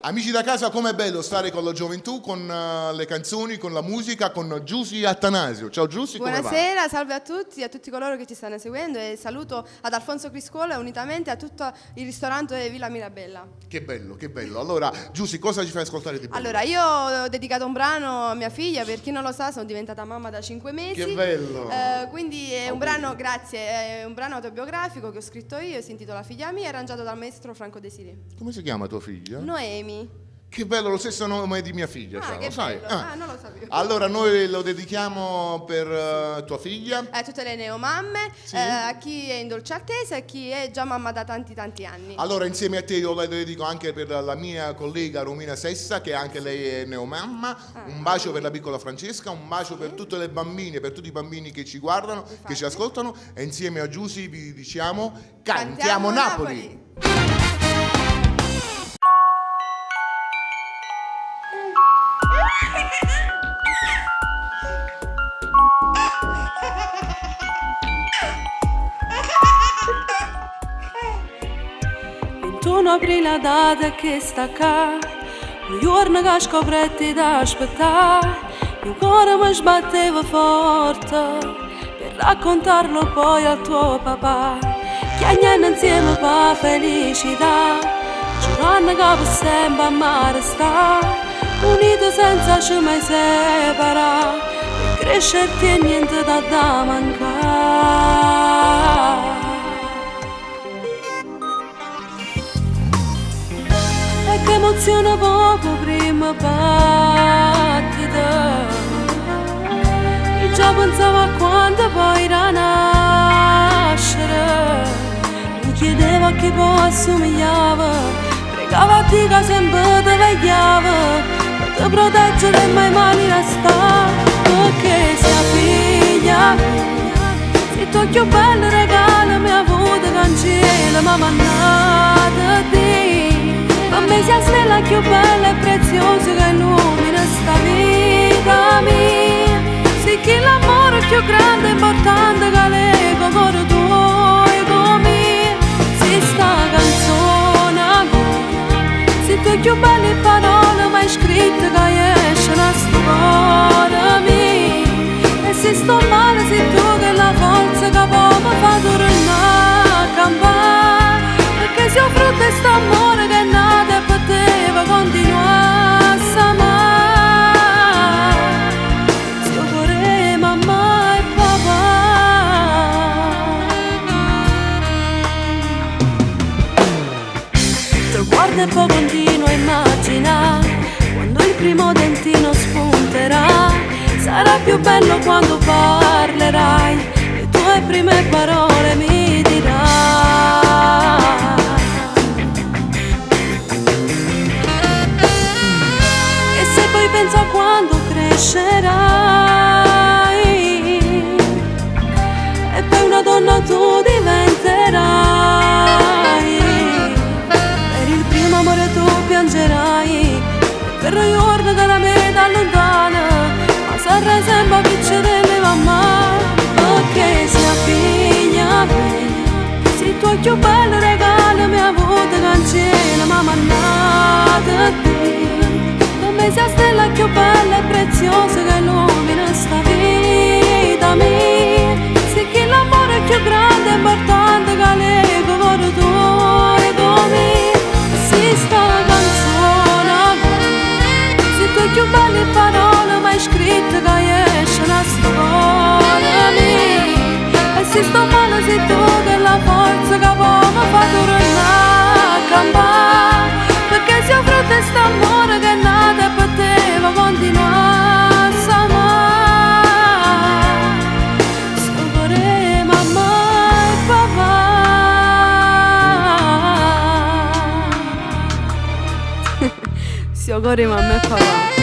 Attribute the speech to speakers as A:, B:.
A: Amici da casa, com'è bello stare con la gioventù, con le canzoni, con la musica, con Giusy Attanasio. Ciao Giusy, come va?
B: Buonasera, salve a tutti coloro che ci stanno seguendo e saluto ad Alfonso Criscuolo e unitamente a tutto il ristorante Villa Mirabella.
A: Che bello, che bello. Allora, Giusy, cosa ci fai ascoltare di bello?
B: Allora, io ho dedicato un brano a mia figlia, per chi non lo sa sono diventata mamma da 5 mesi.
A: Che bello!
B: Quindi è un brano, grazie, è un brano autobiografico che ho scritto io, si intitola Figlia mia, arrangiato dal maestro Franco Desiré.
A: Come si chiama tua figlia?
B: Noemi.
A: Che bello, lo stesso nome di mia figlia,
B: Ah,
A: lo
B: che
A: sai?
B: bello. Non lo sapevo.
A: Allora, noi lo dedichiamo per tua figlia.
B: A tutte le neomamme,
A: Sì.
B: a chi è in dolce attesa e a chi è già mamma da tanti anni.
A: Allora, insieme a te io la dedico anche per la mia collega Romina Sessa, che anche lei è neomamma. Un bacio per la piccola Francesca, un bacio per tutte le bambine, per tutti i bambini che ci guardano, che ci ascoltano. E insieme a Giusy vi diciamo Cantiamo Napoli.
C: Tu non apri la data che sta qua, un giorno che scopretti da aspettare, il cuore mi sbatteva forte per raccontarlo poi al tuo papà, che andiamo insieme per felicità, giurando che per sempre a mare sta, unito senza ci mai separare, per crescerti e niente da mancare. Che emoziona poco prima battita, e già pensavo a quando poi era nascere, mi chiedeva a chi poi assomigliava, pregava a Dio che sempre ti vegliava, per te proteggere e mai mani restare, perché sia figlia mia, se tu più bello regalo mi ha avuto cancella, ma mannata a Dio. A me sia stella più bella e preziosa che illumina sta vita mia. Sì che l'amore più grande e importante che leggo con tuo e con me. Si sta canzone mia, se tu più belle parole mai scritte che esce da sto cuore mio. E se sto male sei tu che la forza che poi mi fa tornare a campare, perché se ho frutto e sto amore che è nato e poteva continuare a s'amare, se io vorrei mamma e papà. Te guardo e poi continuo a immaginare quando il primo dentino spunterà, sarà più bello quando parlerai, le tue prime parole mi dirai. E se poi penso a quando crescerai e poi una donna tu diventerai, per il primo amore tu piangerai, per il giorno che la meta lontana, ma sarà sempre vicino delle mamma, perché sia figlia mia, se tu più bello regalo mi ha avuto cancella, ma mannata a te, per me sia stella più bella e preziosa che illumina sta vita mia, se che l'amore più grande e importante che leggo con tu e con me, si sta canzone mia, se tu più belle parole mai scritte che esce da sto cuore mio. E se sto male sei tu che la forza che poi mi fa tornare a campare, perché se ho frutto e sto amore che è nato e poteva continuare a s'amare, se io vorrei mamma e papà. Se io vorrei mamma e papà.